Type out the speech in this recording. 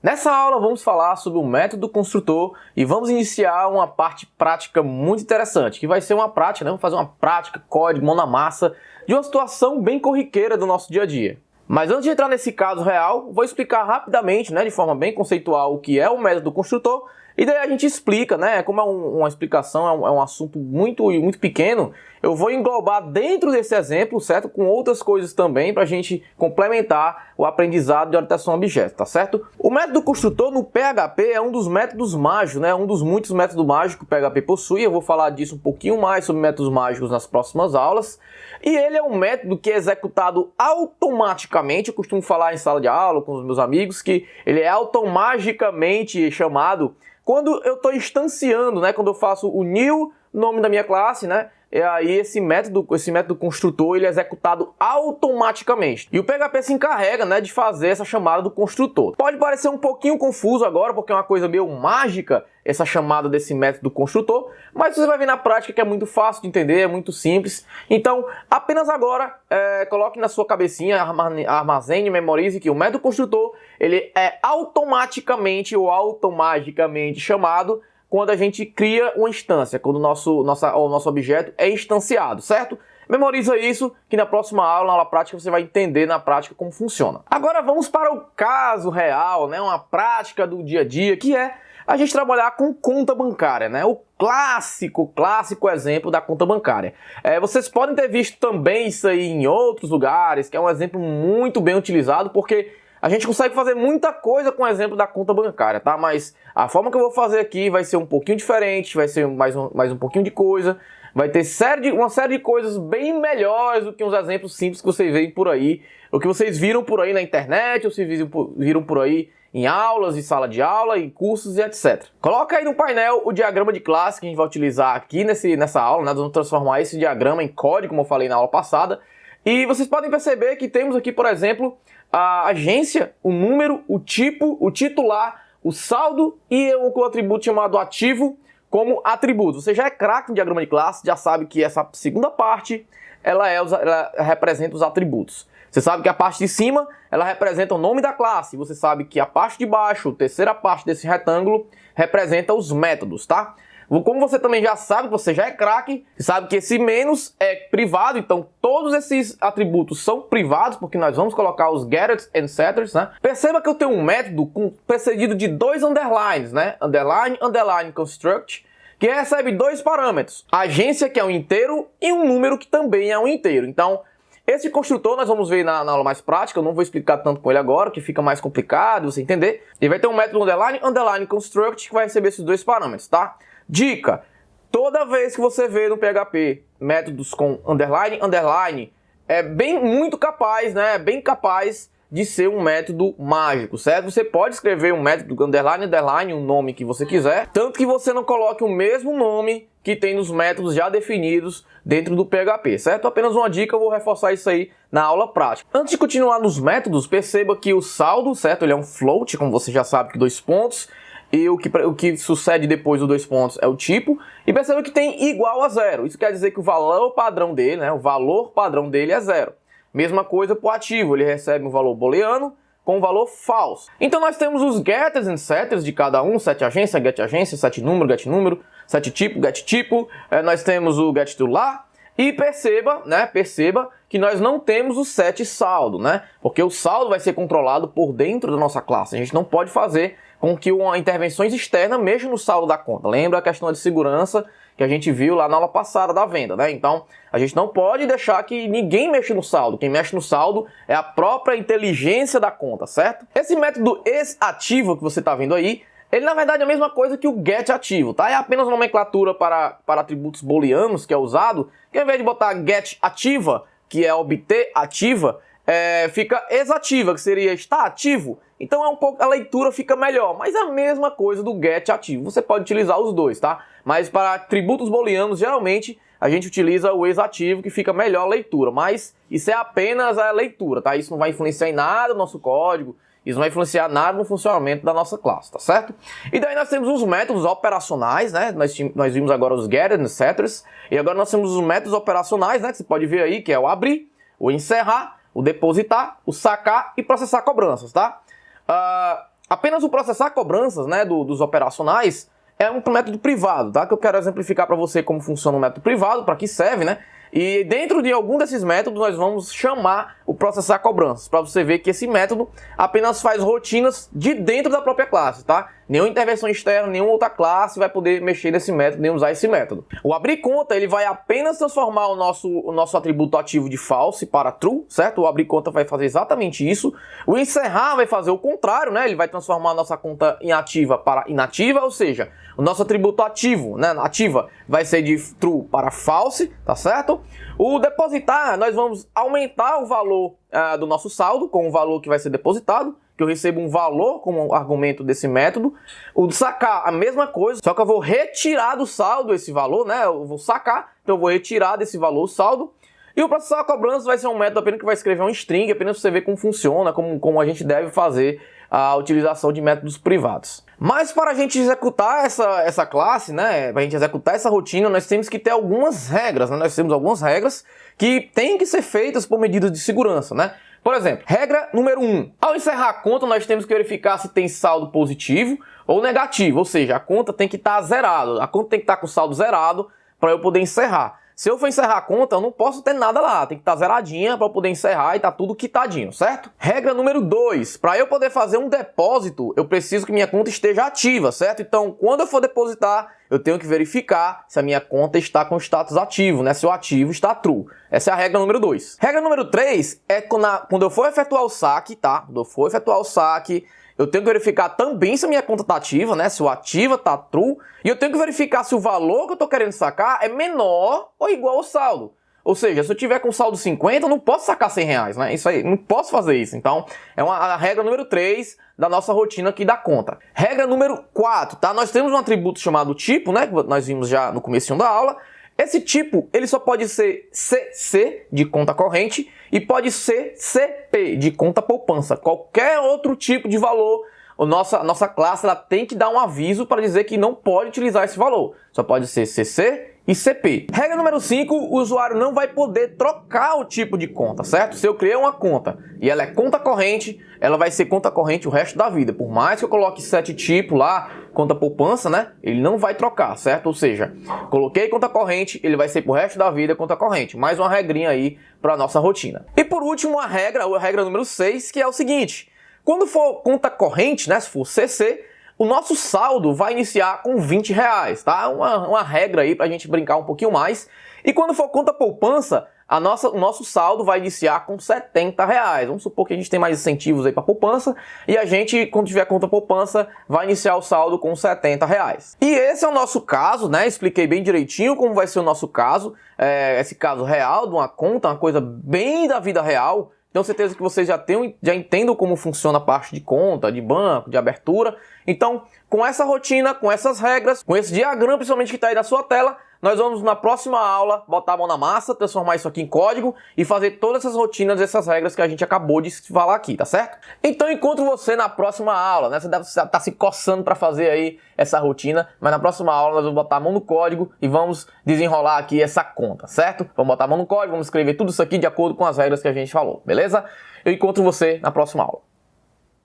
Nessa aula vamos falar sobre o método construtor e vamos iniciar uma parte prática muito interessante, que vai ser uma prática, né? Vamos fazer uma prática, código, mão na massa, de uma situação bem corriqueira do nosso dia a dia. Mas antes de entrar nesse caso real, vou explicar rapidamente, né, de forma bem conceitual, o que é o método construtor. E daí a gente explica, né? Como é uma explicação, é um assunto muito pequeno, eu vou englobar dentro desse exemplo, certo? Com outras coisas também, para a gente complementar o aprendizado de orientação a objetos, tá certo? O método construtor no PHP é um dos métodos mágicos, né? Um dos muitos métodos mágicos que o PHP possui. Eu vou falar disso um pouquinho mais sobre métodos mágicos nas próximas aulas. E ele é um método que é executado automaticamente. Eu costumo falar em sala de aula com os meus amigos que ele é automaticamente chamado quando eu estou instanciando, né? Quando eu faço o new, nome da minha classe, né? E aí esse método construtor ele é executado automaticamente. E o PHP se encarrega, né, de fazer essa chamada do construtor. Pode parecer um pouquinho confuso agora, porque é uma coisa meio mágica essa chamada desse método construtor, mas você vai ver na prática que é muito fácil de entender, é muito simples. Então, apenas agora, coloque na sua cabecinha, armazene, memorize que o método construtor ele é automaticamente ou automagicamente chamado quando a gente cria uma instância, quando o nosso objeto é instanciado, certo? Memoriza isso, que na próxima aula, na aula prática, você vai entender na prática como funciona. Agora vamos para o caso real, né? Uma prática do dia a dia, que é a gente trabalhar com conta bancária, né? O clássico exemplo da conta bancária. Vocês podem ter visto também isso aí em outros lugares, que é um exemplo muito bem utilizado, porque a gente consegue fazer muita coisa com o exemplo da conta bancária, tá? Mas a forma que eu vou fazer aqui vai ser um pouquinho diferente, vai ser mais um pouquinho de coisa, vai ter uma série de coisas bem melhores do que uns exemplos simples que vocês veem por aí, o que vocês viram por aí na internet, ou vocês viram por aí em aulas, em sala de aula, em cursos e etc. Coloca aí no painel o diagrama de classe que a gente vai utilizar aqui nessa aula, né? Nós vamos transformar esse diagrama em código, como eu falei na aula passada, e vocês podem perceber que temos aqui, por exemplo, a agência, o número, o tipo, o titular, o saldo e o atributo chamado ativo como atributo. Você já é craque no diagrama de classe, já sabe que essa segunda parte ela representa os atributos. Você sabe que a parte de cima ela representa o nome da classe. Você sabe que a parte de baixo, a terceira parte desse retângulo, representa os métodos, tá? Como você também já sabe, você já é craque, sabe que esse menos é privado, então todos esses atributos são privados, porque nós vamos colocar os getters and setters, né? Perceba que eu tenho um método precedido de dois underlines, né? Underline, underline construct, que recebe dois parâmetros. A agência, que é um inteiro, e um número, que também é um inteiro. Então, esse construtor nós vamos ver na aula mais prática, eu não vou explicar tanto com ele agora, que fica mais complicado você entender. Ele vai ter um método underline, underline construct, que vai receber esses dois parâmetros, tá? Dica, toda vez que você vê no PHP métodos com underline, underline, é muito capaz, né? Bem capaz de ser um método mágico, certo? Você pode escrever um método underline, underline, um nome que você quiser, tanto que você não coloque o mesmo nome que tem nos métodos já definidos dentro do PHP, certo? Apenas uma dica, eu vou reforçar isso aí na aula prática. Antes de continuar nos métodos, perceba que o saldo, certo? Ele é um float, como você já sabe, que 2 pontos. E o que sucede depois do 2 pontos é o tipo. E perceba que tem igual a 0. Isso quer dizer que o valor padrão dele, né? O valor padrão dele é 0. Mesma coisa para o ativo. Ele recebe um valor booleano com um valor falso. Então nós temos os getters and setters de cada um. Set agência, set número, get número. Set tipo, get tipo. Nós temos o get titular. E perceba que nós não temos o set saldo, né? Porque o saldo vai ser controlado por dentro da nossa classe. A gente não pode fazer com que intervenções externas mexam no saldo da conta. Lembra a questão de segurança que a gente viu lá na aula passada da venda, né? Então, a gente não pode deixar que ninguém mexa no saldo. Quem mexe no saldo é a própria inteligência da conta, certo? Esse método ativo que você está vendo aí, ele na verdade é a mesma coisa que o get ativo, tá? É apenas nomenclatura para atributos booleanos que é usado, que ao invés de botar get ativa, que é obter ativa, fica exativa, que seria está ativo. Então a leitura fica melhor, mas é a mesma coisa do get ativo. Você pode utilizar os dois, tá? Mas para atributos booleanos, geralmente a gente utiliza o exativo, que fica melhor a leitura. Mas isso é apenas a leitura, tá? Isso não vai influenciar em nada no nosso código, isso não vai influenciar nada no funcionamento da nossa classe, tá certo? E daí nós temos os métodos operacionais, né? Nós vimos agora os getters e setters, e agora nós temos os métodos operacionais, né? Que você pode ver aí, que é o abrir, o encerrar, o depositar, o sacar e processar cobranças, tá? Apenas o processar cobranças, né, dos operacionais é um método privado, tá? Que eu quero exemplificar para você como funciona o método privado, para que serve, né? E dentro de algum desses métodos nós vamos chamar o processar cobranças, para você ver que esse método apenas faz rotinas de dentro da própria classe, tá? Nenhuma intervenção externa, nenhuma outra classe vai poder mexer nesse método, nem usar esse método. O abrir conta, ele vai apenas transformar o nosso atributo ativo de false para true, certo? O abrir conta vai fazer exatamente isso. O encerrar vai fazer o contrário, né? Ele vai transformar a nossa conta em ativa para inativa, ou seja, o nosso atributo ativo, né, ativa, vai ser de true para false, tá certo? O depositar, nós vamos aumentar o valor do nosso saldo com o valor que vai ser depositado, que eu recebo um valor como argumento desse método. O sacar, a mesma coisa, só que eu vou retirar do saldo esse valor, né? Eu vou sacar, então eu vou retirar desse valor o saldo. E o processar cobrança vai ser um método apenas que vai escrever um string, apenas para você ver como funciona, como a gente deve fazer a utilização de métodos privados. Mas para a gente executar essa classe, né, para a gente executar essa rotina, nós temos que ter algumas regras, né? Nós temos algumas regras que têm que ser feitas por medidas de segurança, né? Por exemplo, regra número 1. Ao encerrar a conta, nós temos que verificar se tem saldo positivo ou negativo, ou seja, a conta tem que estar zerada, a conta tem que estar com o saldo zerado para eu poder encerrar. Se eu for encerrar a conta, eu não posso ter nada lá, tem que estar zeradinha para eu poder encerrar e tá tudo quitadinho, certo? Regra número 2, para eu poder fazer um depósito, eu preciso que minha conta esteja ativa, certo? Então, quando eu for depositar, eu tenho que verificar se a minha conta está com status ativo, né? Se o ativo está true. Essa é a regra número 2. Regra número 3 é quando eu for efetuar o saque, tá? Quando eu for efetuar o saque, eu tenho que verificar também se a minha conta está ativa, né? Se o ativa está true. E eu tenho que verificar se o valor que eu estou querendo sacar é menor ou igual ao saldo. Ou seja, se eu tiver com saldo 50, eu não posso sacar R$100, né? Isso aí, não posso fazer isso. Então, é a regra número 3 da nossa rotina aqui da conta. Regra número 4, tá? Nós temos um atributo chamado tipo, né? Que nós vimos já no comecinho da aula. Esse tipo, ele só pode ser CC, de conta corrente, e pode ser CP, de conta poupança. Qualquer outro tipo de valor, a nossa classe ela tem que dar um aviso para dizer que não pode utilizar esse valor. Só pode ser CC e CP. Regra número 5, o usuário não vai poder trocar o tipo de conta, certo? Se eu criei uma conta e ela é conta corrente, ela vai ser conta corrente o resto da vida. Por mais que eu coloque 7 tipos lá, conta poupança, né? Ele não vai trocar, certo? Ou seja, coloquei conta corrente, ele vai ser pro resto da vida conta corrente. Mais uma regrinha aí para nossa rotina. E por último, a regra número 6, que é o seguinte: quando for conta corrente, né? Se for CC, o nosso saldo vai iniciar com R$20, tá? Uma regra aí pra gente brincar um pouquinho mais. E quando for conta poupança, o nosso saldo vai iniciar com R$70. Vamos supor que a gente tem mais incentivos aí para poupança e a gente, quando tiver conta poupança, vai iniciar o saldo com R$70. E esse é o nosso caso, né? Expliquei bem direitinho como vai ser o nosso caso, esse caso real de uma conta, uma coisa bem da vida real. Tenho certeza que vocês já entendem como funciona a parte de conta, de banco, de abertura. Então, com essa rotina, com essas regras, com esse diagrama principalmente que está aí na sua tela, nós vamos na próxima aula botar a mão na massa, transformar isso aqui em código e fazer todas essas rotinas, essas regras que a gente acabou de falar aqui, tá certo? Então encontro você na próxima aula, né? Você deve estar se coçando para fazer aí essa rotina, mas na próxima aula nós vamos botar a mão no código e vamos desenrolar aqui essa conta, certo? Vamos botar a mão no código, vamos escrever tudo isso aqui de acordo com as regras que a gente falou, beleza? Eu encontro você na próxima aula.